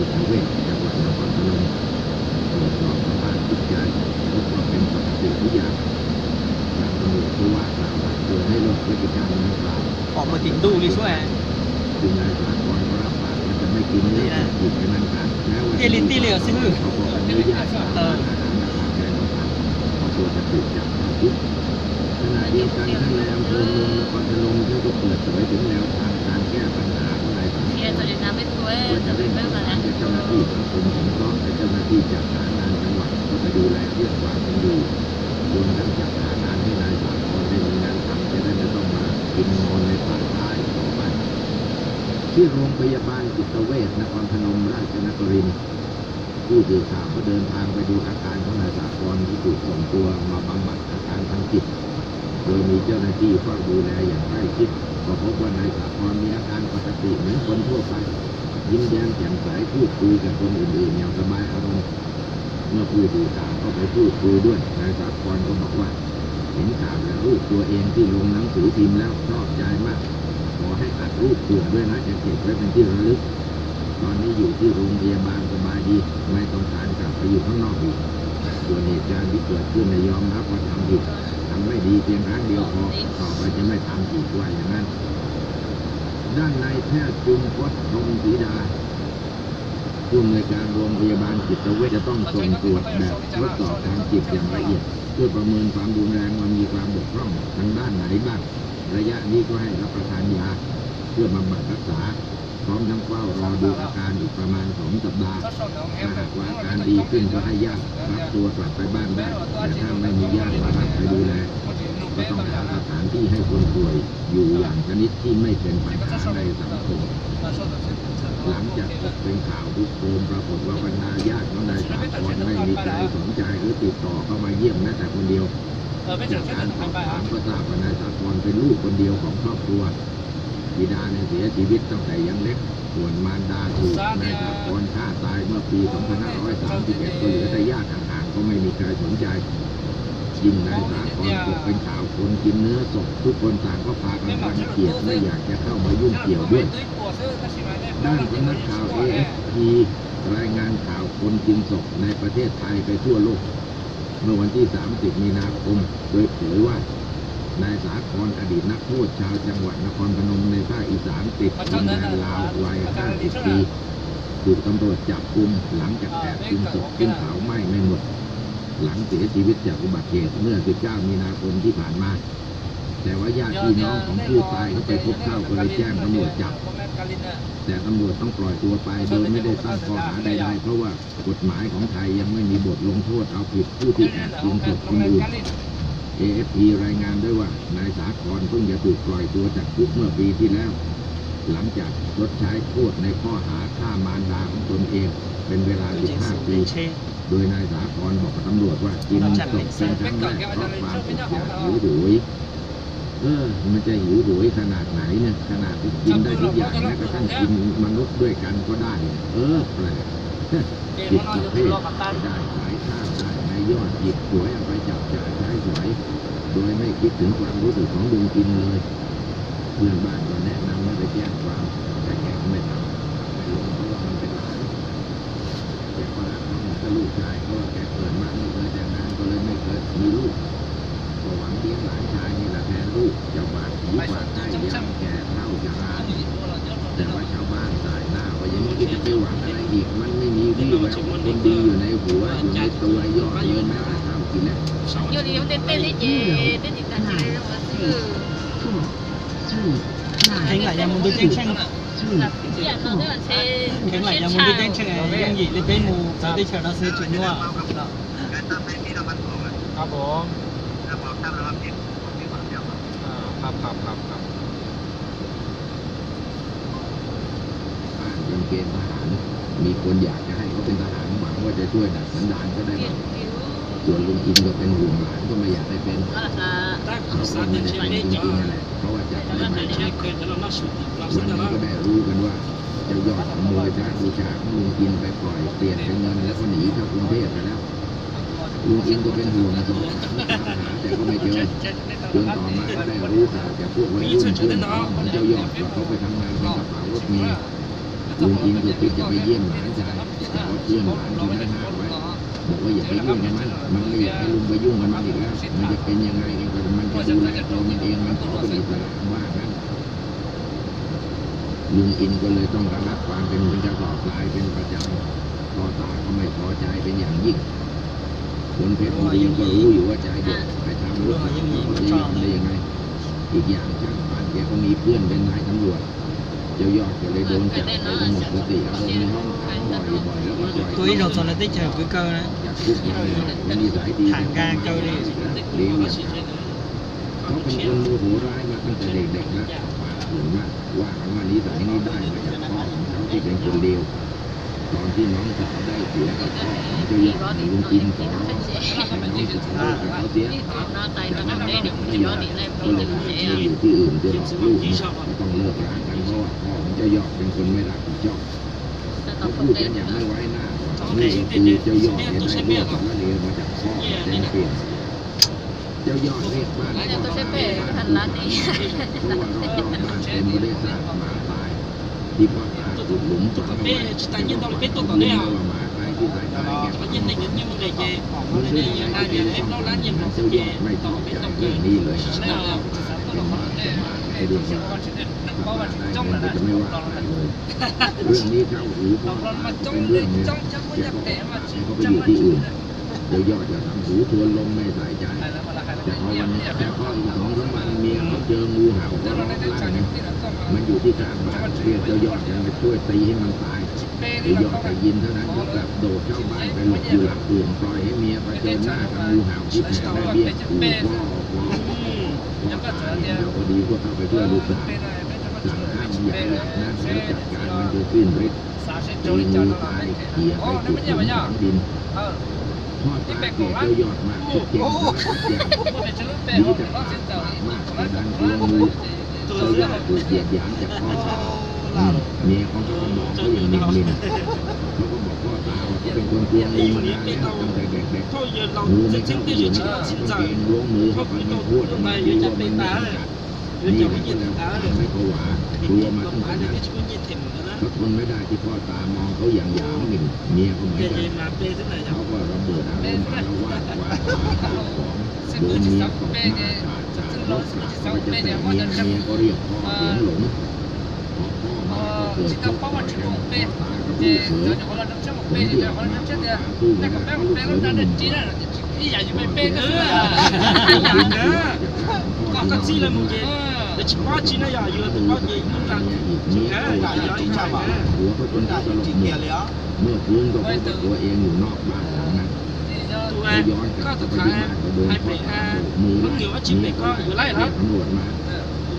จิตเวชจังหวัดนครพนมตรวจสอบสภาพจิตใจพบว่าเป็นปกติทุกอย่างทางตำรวจผู้ว่ากล่าวตักเตือนให้ลดพฤติกรรมดังกล่าว ออกมาติดตู้ดิช่วย ซึ่งนายสากลก็รับปากว่าจะไม่กินเนื้อสัตว์ดิบเป็นอันขาดแม้ว่า เอลินตี้เหลือซื้อ เขาบอกอนุญาตให้ทานอาหารราคาแพงกว่าผักเพราะกลัวจะถูกจับเข้าคุกขณะเดียวกันท่านนายอำเภอเมืองนครพนมท่านก็เปิดเผยถึงแนวทางการแก้ปัญหาของนายสากล Iya, tadi nabi gue ว่าจะ tapi เร่งประ memang สาน ya. กับเจ้าหน้าที่สังคมสงเคราะห์และเจ้าหน้าที่จัดหางานจังหวัดเข้าไปดูแลเรื่องความเป็นอยู่รวมทั้งจัดหางานให้นายสากลได้มีงานทำจะได้ไม่ต้องมากินนอนในป่าช้าอีกต่อไปที่โรงพยาบาลจิตเวชนครพนมราชนครินทร์ผู้สื่อข่าวก็เดินทางไปดูอาการของนายสากลที่ถูกส่งตัวมาบำบัดอาการทางจิตโดยมีเจ้าหน้าที่เฝ้าดูแลอย่างใกล้ชิดก็พบว่านายสากลมีอาการปกติเหมือนคนทั่วไปยิ้มแย้มแจ่มใสพูดคุยกับคนอื่นๆอย่างสบายอารมณ์เมื่อผู้สื่อข่าวเข้าไปพูดคุยด้วยนายสากลก็บอกว่าเห็นข่าวและรูปตัวเองที่ลงหนังสือพิมพ์แล้วชอบใจมากขอให้อัดรูปเผื่อด้วยนะจะเก็บไว้เป็นที่ระลึกตอนนี้อยู่ที่โรงพยาบาลสบายดีไม่ต้องการกลับไปอยู่ข้างนอกอีกส่วนเหตุการณ์ที่เกิดขึ้นยอมรับว่าทำผิดทำไม่ดีเพียงครั้งเดียวพอต่อไปจะไม่ทำอีกว่าอย่างนั้นด้านนายแพทย์จุมพจน์พรหมศรีดาผู้อำนวยการโรงพยาบาลจิตเวชจะต้องส่งตรวจแบบทดสอบทางจิตอย่างละเอียดเพื่อประเมินความรุนแรงว่ามีความบกพร่องทางด้านไหนบ้างระยะนี้ก็ให้รับประทานยาเพื่อบำบัดรักษาพร้อมทั้งเฝ้ารอดูอาการอีกประมาณ2 สัปดาห์ถ้าหากว่าอาการดีขึ้นก็ให้ญาติรับตัวกลับไปบ้านได้แต่ถ้าไม่มีญาติมารับไปดูแลก็ต้องหาสถานที่ให้คนป่วยอยู่อย่างชนิดที่ไม่เป็นปัญหาในสังคมหลังจากตกเป็นข่าวทุกโคมปรากฏว่าบรรดาญาติของนายสากลไม่มีใครสนใจหรือติดต่อเข้ามาเยี่ยมแม้แต่คนเดียวจากการสอบถามก็ทราบว่านายสากลเป็นลูกคนเดียวของครอบครัวบิดาเนี่ยเสียชีวิตตั้งแต่ยังเล็กส่วนมารดาถูกนายสากลฆ่าตายเมื่อปี 2531 ก็เหลือแต่ญาติห่างๆก็ไม่มีใครสนใจยิ่งนายสากลตกเป็นข่าวคนกินเนื้อศพทุกคนต่างก็พากันรังเกียจไม่อยากจะเข้ามายุ่งเกี่ยวด้วยด้านสำนักข่าว AFP รายงานข่าวคนกินศพในประเทศไทยไปทั่วโลกเมื่อวันที่ 30 มีนาคมโดยเผยว่านายสากลอดีตนักโทษชาวจังหวัดนครพนมในภาคอีสานติดดินแดนลาววัย 50 ปีถูกตำรวจจับกุมหลังจากแอบกินศพขึ้นเผาไหม้ไม่หมดหลังเสียชีวิตจากอุบัติเหตุเมื่อ 19 มีนาคมที่ผ่านมาแต่ว่าญาติพี่น้องของผู้ตายเขาไปพบเข้าก็เลยแจ้งตำรวจจับแต่ตำรวจต้องปล่อยตัวไปโดยไม่ได้ตั้งข้อหาใดๆเพราะว่ากฎหมายของไทยยังไม่มีบทลงโทษเอาผิดผู้ที่แอบกินศพคนอื่น AFP รายงานด้วยว่านายสากลเพิ่งจะถูกปล่อยตัวจากคุกเมื่อปีที่แล้วหลังจากชดใช้โทษในข้อหาฆ่ามารดาของตนเองเป็นเวลา 15 ปีโดยนายสากลบอกกับตำรวจว่ากินศพเป็นครั้งแรกเพราะความอดอยากหิวโหยมันจะหิวโหยขนาดไหนเนี่ยขนาดที่กินได้ทุกอย่างแม้กระทั่งกินมนุษย์ด้วยกันก็ได้แปลกจิตประเภทได้ขายข้าวได้ในยอดหยิบสวยเอาไปจับจ่ายใช้สวยโดยไม่คิดถึงความรู้สึกของลุงกินเลยเพื่อนบ้านก็แนะนำให้ไปแจ้งความแต่แกก็ไม่ทำไม่ลงเพราะว่ามันเป็นหลานแกก็รักน้องกับลูกชายเพราะว่าแกเกิดมาไม่เคยแต่งงานก็เลยไม่เคยมีลูกก็หวังเลี้ยงหลานชายนี่แหละแทนลูกจะบาดหูบาดได้ยังแก่เท่าจะราแต่ว่าชาวบ้านสายหน้าว่าอย่างนี้จะไปหวังอะไรอีกมันไม่มีวี่แววคนดีอยู่ในหัวอยู่ในตัวยอดเลยแม้แต่ทำกินแล้ว有你们得带你姐，带你大姐让我吃。Anh lại nhà muốn đi đánh tranh Anh lại nhà muốn đi đánh tranh này Yang gì lên bên mù Giờ đi chờ nó sẽ chuyển nhua ครับผมครับยังเกณฑ์ทหารมีคนอยากจะให้เขาเป็นทหารหวังว่าจะช่วยดัดสันดานก็ได้บ้างส่วนลุงอินก็เป็นห่วงหลานก็ไม่อยากให้เป็นเขาก็ไม่ได้เป็นจริงๆนั่นแหละเพราะว่าจับได้ไม่ได้วันนี้ก็ได้รู้กันว่าเจ้ายอดขโมยพระบูชาของลุงอินไปปล่อยเปลี่ยนเป็นเงินแล้วก็หนีเข้ากรุงเทพไปแล้วลุงอินก็เป็นห่วงสอบถามตามหาแต่ก็ไม่เจอจนต่อมาก็ได้รู้ข่าวจากพวกวัยรุ่นเพื่อนพ้องของเจ้ายอดว่าเขาไปทำงานเป็นกระเป๋ารถเมล์ ลุงอินก็คิดจะไปเยี่ยมหลานชายแต่ว่าเพื่อนหลานคนนั้นห้ามไว้บอกว่าอย่าไปยุ่งกับมันไม่อยากให้ลุงไปยุ่งกับมันอีกแล้วมันจะเป็นยังไงกันก็มันจะดูแลตัวมันเองมันขอเป็นอิสระว่างั้นลุงอินก็เลยต้องระงับความเป็นเจ้าต่อสายเป็นประจำพ่อตาก็ไม่พอใจเป็นอย่างยิ่งคนเพชรบุรีก็รู้อยู่ว่าใจเด็กไปทำรถเขาจะยอมได้ยังไงอีกอย่างช่างป่านแกก็มีเพื่อนเป็นนายตำรวจเจ้ายอดก็เลยโดนจับไปจนหมดสติอารมณ์ในห้องขังบ่อยๆแล้วก็ปล่อย tôi đầu tuần là tích hợp cái câu đấy จากคุกมาเลยและนิสัยดี thẳng ga câu đi เลี้ยงเขาเป็นคนโมโหร้ายมาตั้งแต่เด็กๆแล้วถึงว่ากันว่านิสัยนี้ได้มาจากพ่อของเขาที่เป็นคนเลวตอนที่น้องสาวได้เสียกับพ่อของเจ้ายอดลุงอินขอร้องให้น้องสาวเลิกกับเขาเสีย nó tay nó nằm đây được ไม่ cái ยอ đó ม thì lại ก็ bị เลย đừng ไป dễ อยู่ที่อื่นจะหลอกลูกก็ต้องเลิกรากันเพราะว่าพ่อของเจ้ายอดเป็นคนไม่รับผิดชอบ nó เขา tập พูด không กัน đến อย่างไม่ nữa ไว้หน้านี่ก็คือเจ้ายอดเป็นนายเลือกและเรียนมาจากพ่อแจ้งเปลี่ยนเจ้ายอดเรียกบ้าน nên tôi sẽ về thành lá đi เพราะว่ารอบๆบ้านเต็มไปด้วยซากหมาตายที่พ่อตาขุดหลุมฝังเอาไว้รู้ไหมว่าหมาตายที่ตายตายแกฝังเอาไว้มันเป็นยังไงเป็นป้องกันเจ้ายอดไม่พอใจเรื่องนี้เลยหาว่าเป็นหมาจะมาไอ้เรื่องนี้ถ้ามาได้เองก็จะไม่ว่าอะไรเลยเรื่องนี้เข้าหูพ่อตาเป็นเรื่องเนี่ยแกก็บอกให้เขาไปอยู่ที่อื่นเจ้ายอดจะทำหูทวนลมไม่ใส่ใจแต่พออีก2-3 วันเมียเขาเจองูเห่าก็ร้องลั่นไงมันอยู่ที่กลางบ้านเรียกเจ้ายอดมาช่วยตีให้มันตายเจ้ายอดได้ยินเท่านั้นก็กลับโดดเข้าบ้านไปหลบอยู่หลังอื่นปล่อยให้เมียเผชิญหน้ากับงูเห่าที่แผ่แม่เบี้ยขู่พ่อตาเห็นแล้วพอดีก็เข้าไปช่วยลูกสาวสั่งห้ามอย่าให้หลับนะแล้วจัดการมันจนสิ้นฤทธิ์ตีงูตายเขี่ยไปขุดหลุมฝังดินพ่อตาเกลียดเจ้ายอดมากคิดเก่งมากดีแต่ปากมากแต่ดันกลัวงูเจ้ายอดถูกเหยียดหยามจากพ่อตาเมียของเขาก็มองเขาอย่างนิ่งๆเขาก็บอกพ่อตาว่าเขาเป็นคนกลัวงูมานานแล้วตั้งแต่เด็กๆงูไม่เข้าไปอยู่ในกางเกงล้วงมือเข้าไปไม่พูดไม่รู้ว่ามันไม่กัดนี่แหละก็เลยทำให้เขาหวาดกลัวมาตั้งแต่นั้นเขาทนไม่ได้ที่พ่อตามองเขาอย่างหยามหมิ่นเมียก็เหมือนกันเขาก็ระเบิดอารมณ์อาละวาดข้าวของโดนเมียตบหน้าขาดรถเขาจะแตะเมียก็เรียกพ่อเสียงหลงพอพ่อมาก็เกิดชกต่อยกันพ่อตากับลูกเขยผมเรียกมาพ่อตาสู้ไม่ได้เพราะลูกเขยมันหนุ่มกว่าก็ซี่ละมึงเจแต่ชิบ้าจีน่ะอย่าเยอะแต่ว่าเยอะมึงกันเมียก็อย่าเยอะอีกแล้วหัวก็จนสลบหมดเมื่อคืนก็พบว่าตัวเองอยู่นอกบ้านหลังนั้นก็ย้อนกลับเข้าไปที่บ้านก็โดนพ่อตาโบกมือไล่เมียก็เรียกตำรวจมา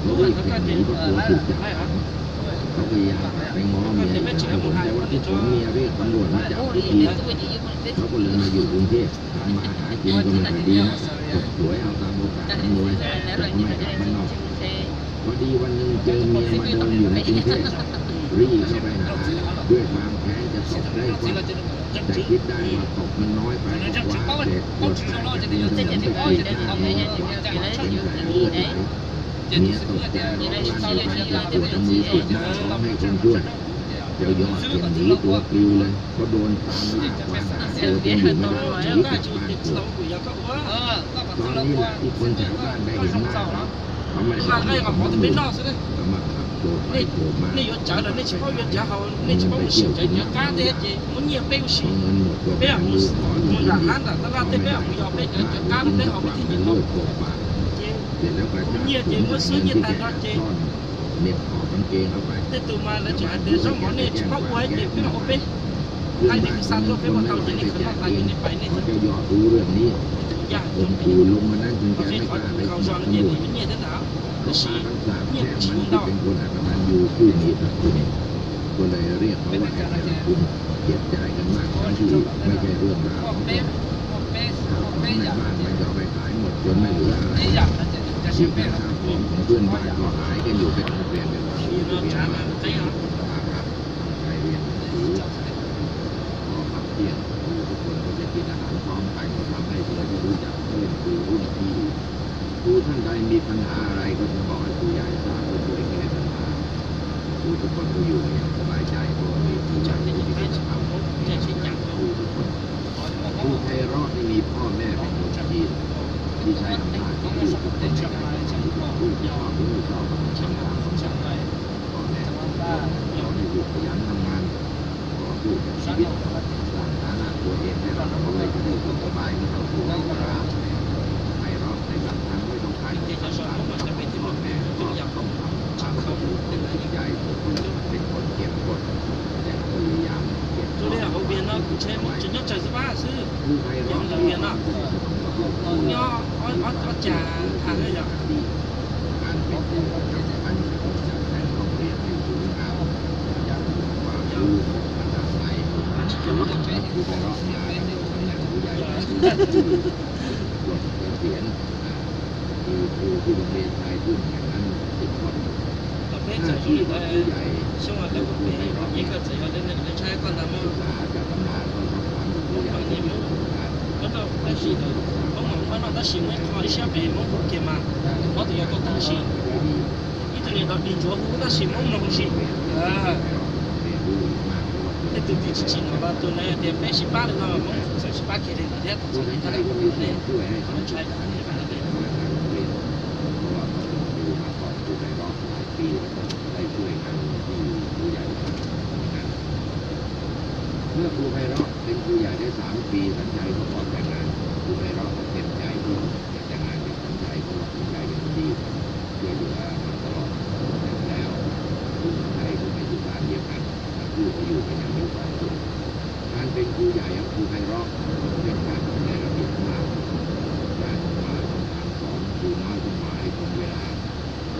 เขาวิ่งหนีก็กลัวถูกจับขังเขาพยายามไปง้อเมียแต่ว่าที่ผมเมียเรียกตำรวจมาจับทุกทีเขาก็เลยมาอยู่กรุงเทพทำมาหากินก็ไม่ค่อยดีนะจบสวยเอาตามโอกาสอำนวยแต่ก็ไม่กลับบ้านนอกพอดีวันหนึ่งเจอเมียมาเดินอยู่ในกรุงเทพรีบเข้าไปหาด้วยความแค้นจะตบได้ฟันแต่คิดได้ว่าตบมันน้อยไปก็คว้าเศษขวดแตกจากเรือถนนไปกรีดหน้าเมียเป็นแผลเลือดไหลเมียตกใจร้องลั่นจะปวดมือปิดหน้าร้องให้คนช่วยเจ้ายอดเปลี่ยนหนีตัวปลิวเลยเขาโดนตามล่าตามหาเจอเป็นอยู่ไม่ได้หนีกลับบ้านเกิดตอนนี้แหละที่คนแถวบ้านได้เห็นหน้าเขาไม่ได้ทำมือก็มาขับโกรธไปโกรธมาพอเงินหมดก็ไปหามือขอลุงมาเอาเงินหมดก็ไปหามือขอเป็นเลือดกบปากเสร็จแล้วกระชากถุงเงินที่แกซ่อนเน็บขอบกางเกงเข้าไปเพื่อนบ้านก็หายไปคนไม่ได้ไปเขาจะยอดรู้เรื่องนี้ผมขู่ลงมานั่นจนแกไม่กล้าไปบอกตำรวจเขาพาทั้งสามแช่งมันที่เป็นคนอักตันยูผู้มีพระคุณก็เลยเรียกเขาว่าไอ้เจ้าคุณเจ็บใจกันมากทั้งที่ไม่ใช่เรื่องราวของตนข้าวของในบ้านมันก็เอาไปขายหมดจนไม่เหลืออะไรที่แม่ข้าวของเพื่อนบ้านก็หายกันอยู่เป็นโรงเรียนเป็นวันที่เรียนมาครับไปเรียนหนังสือพอพักเที่ยงทุกคนก็จะกินอาหารพร้อมกันก็ทำให้เราได้รู้จักเพื่อนครูรุ่นพี่ครูท่านใดมีปัญหาอะไรก็จะบอกให้ครูใหญ่ทราบก็ช่วยแก้ปัญหาครูทุกคนก็อยู่อย่างสบายใจเพราะ ชีวิตสร้างฐานะตัวเองให้เราเลยจะได้สุขสบายไม่ต้องกลัวราไพเราะในบางครั้งไม่ต้องการจะทำตามพ่อแม่ก็ต้องทำตามเขาเป็นจิตใจเป็นคนเก็บกดแต่พยายามเก็บ 昨天后边那车真正78是 คือไพเราะ 两边那，你要加看那个。 การเป็นผู้นำการจัดแต่งโรงเรียนให้สวยงามอย่างมีความรู้ระดับไหนคือไพเราะมาในตำแหน่งผู้ใหญ่ที่ปลดเกษียณคือครูที่โรงเรียนชายทุ่งแห่งนั้น10 คนหน้าที่ของผู้ใหญ่คือไพเราะศึกษาจากตำนานก็ต้องทำผู้ใหญ่ที่มีประสบการณ์ 那个但是的，我那他行为看一下白蒙古的嘛，我都要够担心。一直连到林卓湖那行蒙东西，那都比之前那把都那点88的那蒙古38给的，人家都从那个湖里，他们出来的，你反正对。 เพราะว่าเขาเป็นครูมาก่อนครูไพเราะหลายปีได้ช่วยงานที่ผู้ใหญ่ทำงานเมื่อครูไพเราะเป็นผู้ใหญ่ได้3 ปีสัญชัยก็ขอแต่งงานครูไพเราะก็เต็มใจที่จะแต่งงานกับสัญชัยเพราะว่าสัญชัยเป็นคนดีช่วยเหลือมาตลอดแต่แล้วครูสัญชัยก็ไม่อยู่บ้านเดียวกันทั้งคู่ก็อยู่กันอย่างมีความสุขการเป็นครูใหญ่ของครูไพเราะเป็นการในระเบียบมากการมาการสอนครูน้อยต้องมาให้ตรงเวลา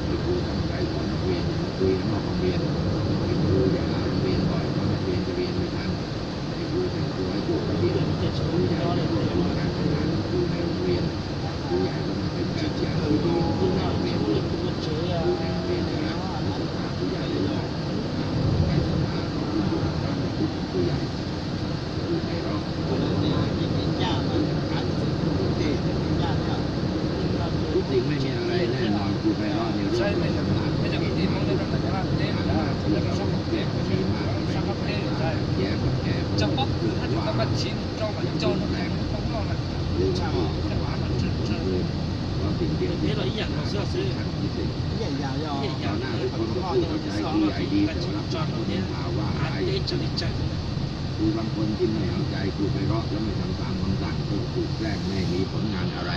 ให้ครูตั้งใจสอนนักเรียนอย่ามาคุยกันนอกโรงเรียนเป็นครูอย่าลาโรงเรียนบ่อยเพราะนักเรียนจะเรียนไม่ทันให้ครูแต่งตัวให้ถูกระเบียบครูใหญ่จะควบคุมการทำงานของครูในโรงเรียนครูใหญ่ต้องเป็นแบบอย่างที่ดีของครูในโรงเรียนด้วยครูในโรงเรียนจะรักและศรัทธาผู้ใหญ่เลยว่าในศรัทธาของผู้อยู่กับการประพฤติของผู้ใหญ่ครูไพเราะทุกสิ่งไม่มีอะไรแน่นอนครูไพเราะในเรื่องของตำนานไม่ได้มีมากที่เราเปลี่ยนมีมากที่แย่กับแก่จะป๊อกคือถ้าถึงกับชิ้นเจ้ามันเจ้าแรงหรือว่าหวานว่าสิ่งเดียวที่เราอยากทำพิเศษตอนหน้าทุกคนก็พูดเข้าใจครูใหญ่ดีแต่รับฟังเราเนี่ยหาว่าใครครูบางคนที่ไม่เอาใจครูไพเราะแล้วไม่ทำตามคำสั่งก็ถูกแกล้งไม่มีผลงานอะไร